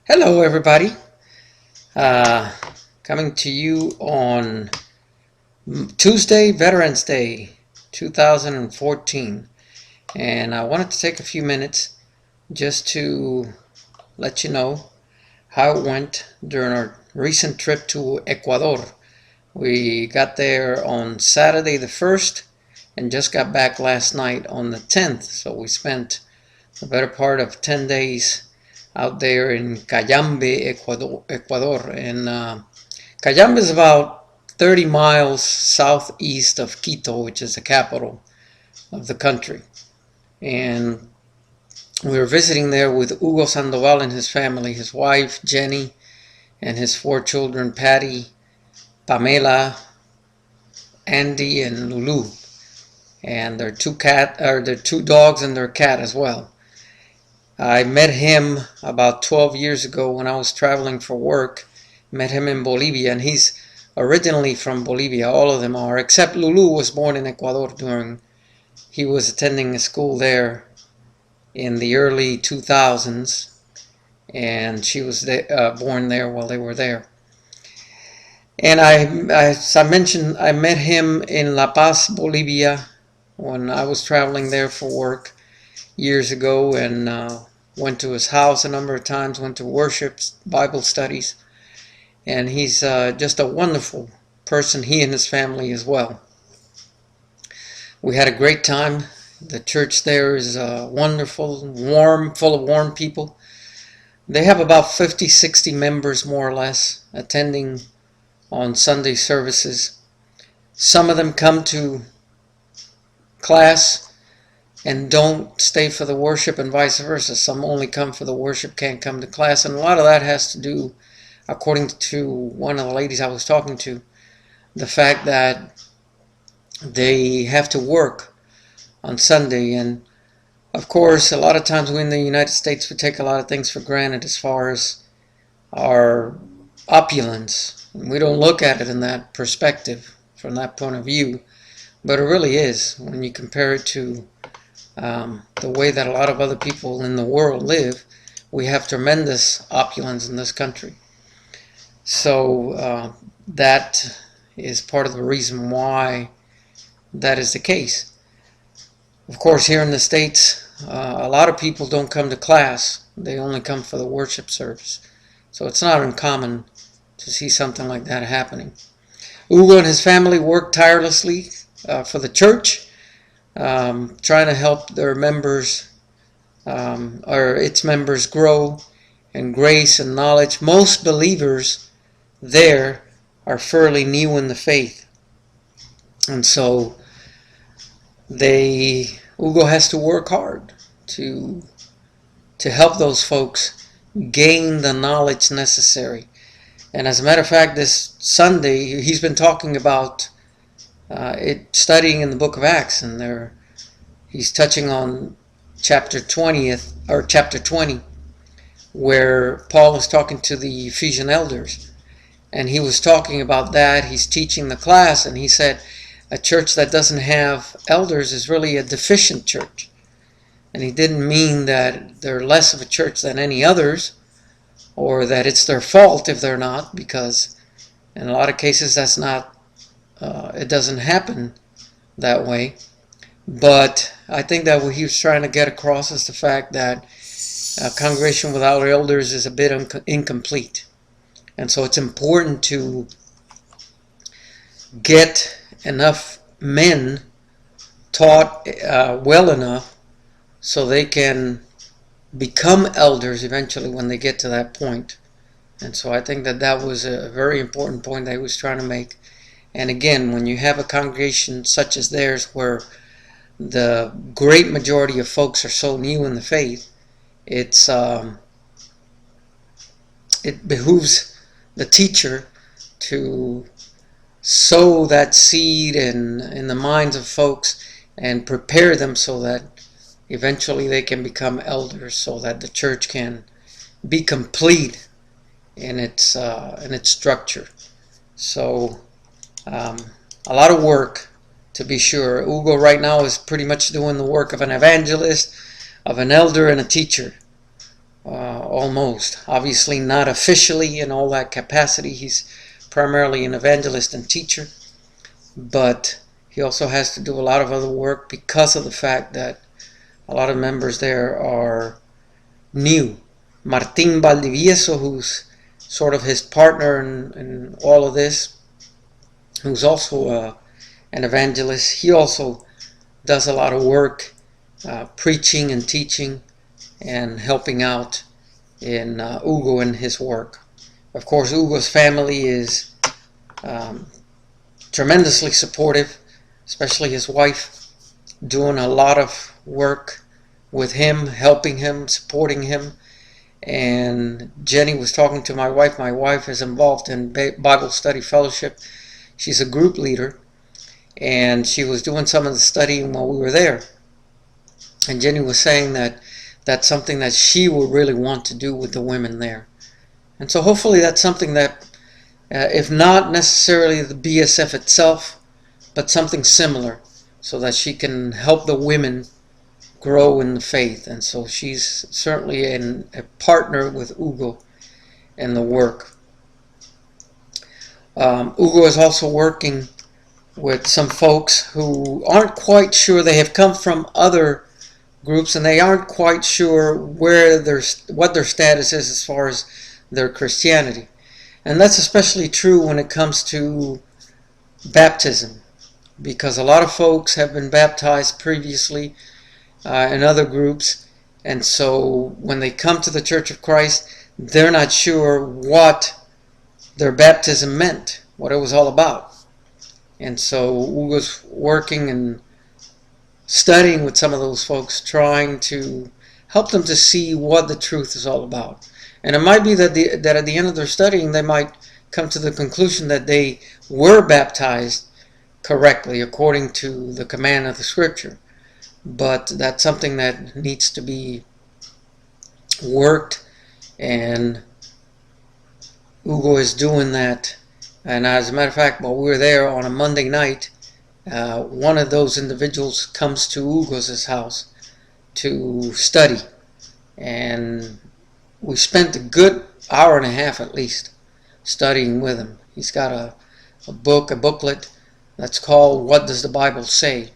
Hello, everybody. Uh, Coming to you on Tuesday, Veterans Day 2014. And I wanted to take a few minutes just to let you know how it went during our recent trip to Ecuador. We got there on Saturday the 1st and just got back last night on the 10th. So we spent the better part of 10 days out there in Cayambe, Ecuador. And Cayambe is about 30 miles southeast of Quito, which is the capital of the country. And we were visiting there with Hugo Sandoval and his family, his wife, Jenny, and his 4 children, Patty, Pamela, Andy, and Lulu. And their their 2 dogs and their cat as well. I met him about 12 years ago when I was traveling for work. Met him in Bolivia, and he's originally from Bolivia. All of them are, except Lulu was born in Ecuador he was attending a school there in the early 2000s, and she was born there while they were there. And as I mentioned, I met him in La Paz, Bolivia, when I was traveling there for work years ago, and went to his house a number of times, went to worship, Bible studies, and he's just a wonderful person, he and his family as well. We had a great time. The church there is wonderful, warm, full of warm people. They have about 50, 60 members more or less attending on Sunday services. Some of them come to class and don't stay for the worship, and vice versa. Some only come for the worship, can't come to class. And a lot of that has to do, according to one of the ladies I was talking to, the fact that they have to work on Sunday. And of course, a lot of times we in the United States, we take a lot of things for granted as far as our opulence. We don't look at it in that perspective, from that point of view. But it really is when you compare it to the way that a lot of other people in the world live. We have tremendous opulence in this country. So that is part of the reason why that is the case. Of course, here in the States, a lot of people don't come to class. They only come for the worship service. So it's not uncommon to see something like that happening. Hugo and his family work tirelessly for the church, trying to help their members, or its members, grow in grace and knowledge. Most believers there are fairly new in the faith, and so Hugo has to work hard to help those folks gain the knowledge necessary. And as a matter of fact, this Sunday he's been talking about studying in the book of Acts, and he's touching on chapter 20, where Paul is talking to the Ephesian elders, and he was talking about that. He's teaching the class, and he said a church that doesn't have elders is really a deficient church. And he didn't mean that they're less of a church than any others, or that it's their fault if they're not, because in a lot of cases that's not, it doesn't happen that way. But I think that what he was trying to get across is the fact that a congregation without elders is a bit incomplete. And so it's important to get enough men taught well enough so they can become elders eventually when they get to that point. And so I think that was a very important point that he was trying to make. And again, when you have a congregation such as theirs, where the great majority of folks are so new in the faith, it behooves the teacher to sow that seed in the minds of folks and prepare them so that eventually they can become elders, so that the church can be complete in its structure. So a lot of work, to be sure. Hugo right now is pretty much doing the work of an evangelist, of an elder, and a teacher. almost. Obviously not officially in all that capacity. He's primarily an evangelist and teacher, but he also has to do a lot of other work because of the fact that a lot of members there are new. Martin Valdivieso, who's sort of his partner in all of this, who's also an evangelist, he also does a lot of work preaching and teaching and helping out in Hugo and his work. Of course, Hugo's family is tremendously supportive, especially his wife, doing a lot of work with him, helping him, supporting him. And Jenny was talking to my wife. My wife is involved in Bible Study Fellowship. She's a group leader, and she was doing some of the studying while we were there. And Jenny was saying that that's something that she would really want to do with the women there. And so hopefully that's something that, if not necessarily the BSF itself, but something similar, so that she can help the women grow in the faith. And so she's certainly a partner with Hugo in the work. Hugo is also working with some folks who aren't quite sure. They have come from other groups and they aren't quite sure what their status is as far as their Christianity. And that's especially true when it comes to baptism, because a lot of folks have been baptized previously in other groups, and so when they come to the Church of Christ, they're not sure what their baptism meant, what it was all about. And so Hugo's working and studying with some of those folks, trying to help them to see what the truth is all about. And it might be that at the end of their studying, they might come to the conclusion that they were baptized correctly according to the command of the Scripture. But that's something that needs to be worked, and Hugo is doing that. And as a matter of fact, while we were there on a Monday night, one of those individuals comes to Hugo's house to study, and we spent a good hour and a half at least studying with him. He's got a booklet that's called "What Does the Bible Say?"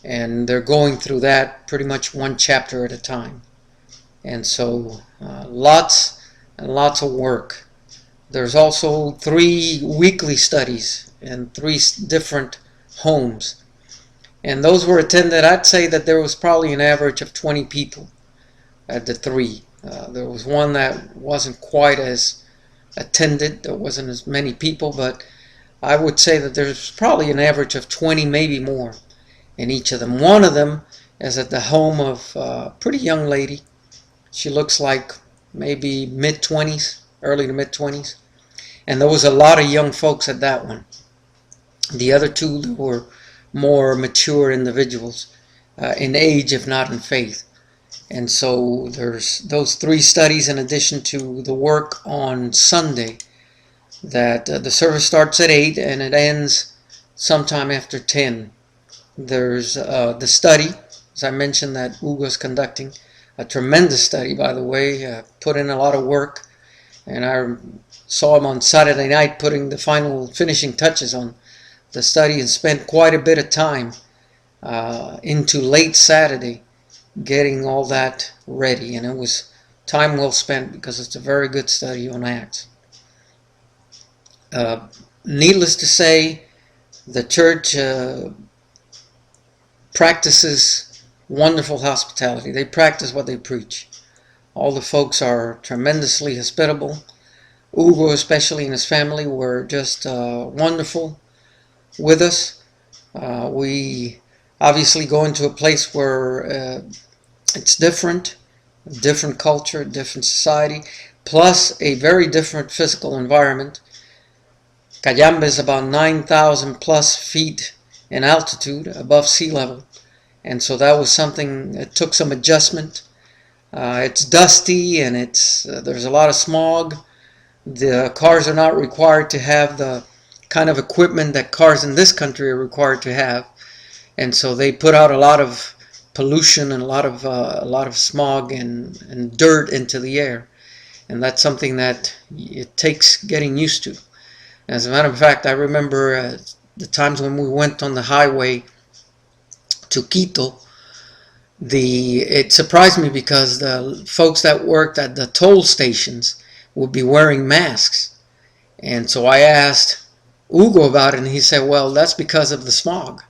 And they're going through that pretty much one chapter at a time. And so lots and lots of work. There's also 3 weekly studies in 3 different homes. And those were attended. I'd say that there was probably an average of 20 people at the 3. There was one that wasn't quite as attended. There wasn't as many people, but I would say that there's probably an average of 20, maybe more, in each of them. One of them is at the home of a pretty young lady. She looks like maybe mid-20s, early to mid-20s. And there was a lot of young folks at that one. The other 2 were more mature individuals in age, if not in faith. And so there's those 3 studies in addition to the work on Sunday, that the service starts at 8 and it ends sometime after 10. There's the study, as I mentioned, that Hugo's conducting. A tremendous study, by the way. Put in a lot of work. And I saw him on Saturday night putting the finishing touches on the study, and spent quite a bit of time into late Saturday getting all that ready. And it was time well spent, because it's a very good study on Acts. Needless to say, the church practices wonderful hospitality. They practice what they preach. All the folks are tremendously hospitable. Hugo, especially, and his family were just wonderful with us. We obviously go into a place where it's different culture, different society, plus a very different physical environment. Cayambe is about 9,000 plus feet in altitude above sea level, and so that was something that took some adjustment. It's dusty, and there's a lot of smog. The cars are not required to have the kind of equipment that cars in this country are required to have, and so they put out a lot of pollution and a lot of smog and dirt into the air, and that's something that it takes getting used to. As a matter of fact, I remember the times when we went on the highway to Quito. It surprised me because the folks that worked at the toll stations would be wearing masks, and so I asked Hugo about it, and he said, "Well, that's because of the smog,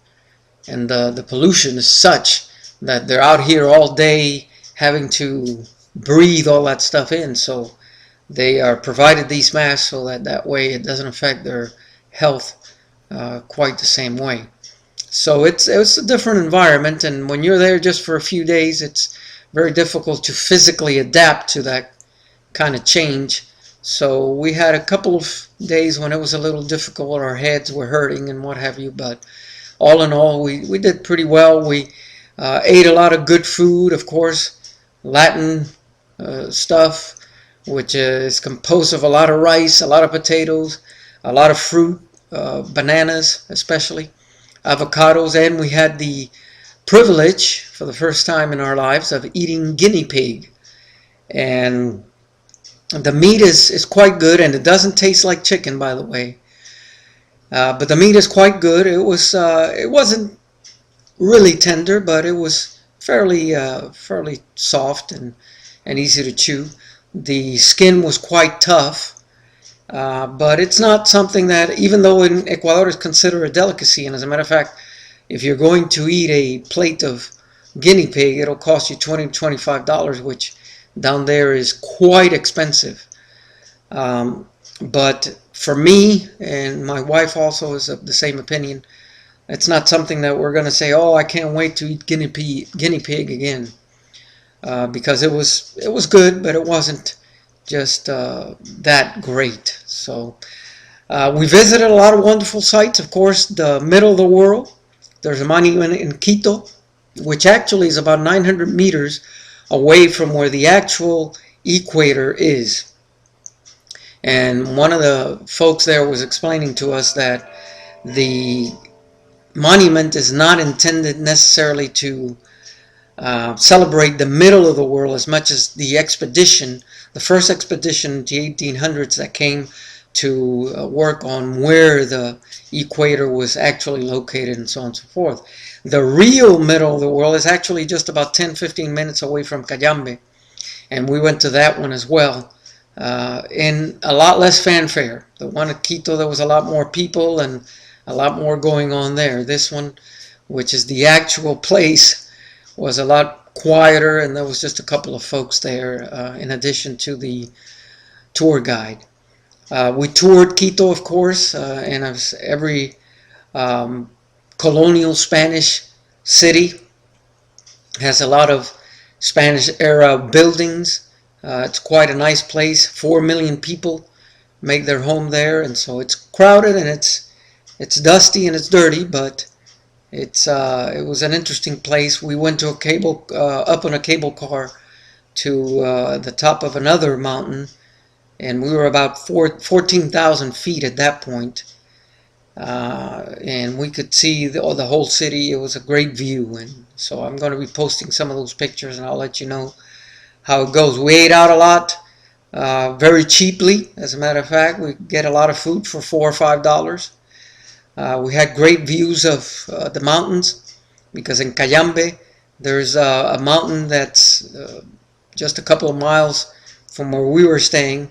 and the pollution is such that they're out here all day having to breathe all that stuff in. So they are provided these masks so that way it doesn't affect their health quite the same way." So it's a different environment, and when you're there just for a few days, it's very difficult to physically adapt to that kind of change. So we had a couple of days when it was a little difficult, our heads were hurting and what have you, but all in all, we did pretty well. We ate a lot of good food, of course, Latin stuff, which is composed of a lot of rice, a lot of potatoes, a lot of fruit, bananas especially, avocados, and we had the privilege for the first time in our lives of eating guinea pig. And the meat is quite good, and it doesn't taste like chicken, by the way. But the meat is quite good. It wasn't really tender, but it was fairly soft and easy to chew. The skin was quite tough, but it's not something that, even though in Ecuador is considered a delicacy, and as a matter of fact, if you're going to eat a plate of guinea pig, it'll cost you $20 to $25, which down there is quite expensive. But for me, and my wife also is of the same opinion, it's not something that we're going to say, "Oh, I can't wait to eat guinea pig again," because it was good, but it wasn't just that great. So we visited a lot of wonderful sites. Of course, the middle of the world, there's a monument in Quito, which actually is about 900 meters away from where the actual equator is. And one of the folks there was explaining to us that the monument is not intended necessarily to celebrate the middle of the world as much as the first expedition in the 1800s that came to work on where the equator was actually located and so on and so forth. The real middle of the world is actually just about 10-15 minutes away from Cayambe, and we went to that one as well, in a lot less fanfare. The one at Quito, there was a lot more people and a lot more going on there. This one, which is the actual place, was a lot quieter, and there was just a couple of folks there in addition to the tour guide. We toured Quito, of course, and every colonial Spanish city has a lot of Spanish era buildings. It's quite a nice place. 4 million people make their home there, and so it's crowded and it's dusty and it's dirty, but it was an interesting place. We went to up on a cable car to the top of another mountain, and we were about 14,000 feet at that point. And we could see the whole city. It was a great view, and so I'm going to be posting some of those pictures, and I'll let you know how it goes. We ate out a lot, very cheaply. As a matter of fact, we get a lot of food for $4 or $5. We had great views of the mountains, because in Cayambe there's a mountain that's just a couple of miles from where we were staying,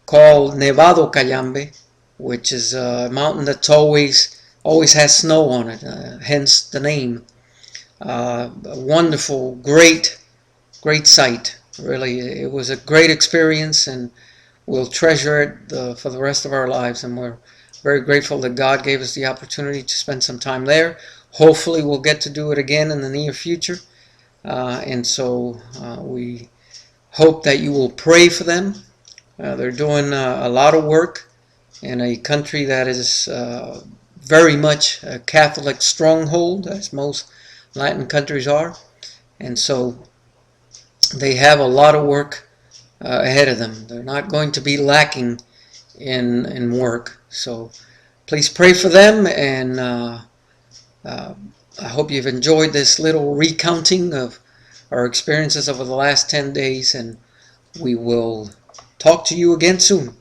called Nevado Cayambe, which is a mountain that's always has snow on it, hence the name. A wonderful, great sight. Really, it was a great experience, and we'll treasure it for the rest of our lives, and we're very grateful that God gave us the opportunity to spend some time there. Hopefully we'll get to do it again in the near future, and so we hope that you will pray for them. They're doing a lot of work in a country that is very much a Catholic stronghold, as most Latin countries are, and so they have a lot of work ahead of them. They're not going to be lacking in work, so please pray for them, and I hope you've enjoyed this little recounting of our experiences over the last 10 days, and we will talk to you again soon.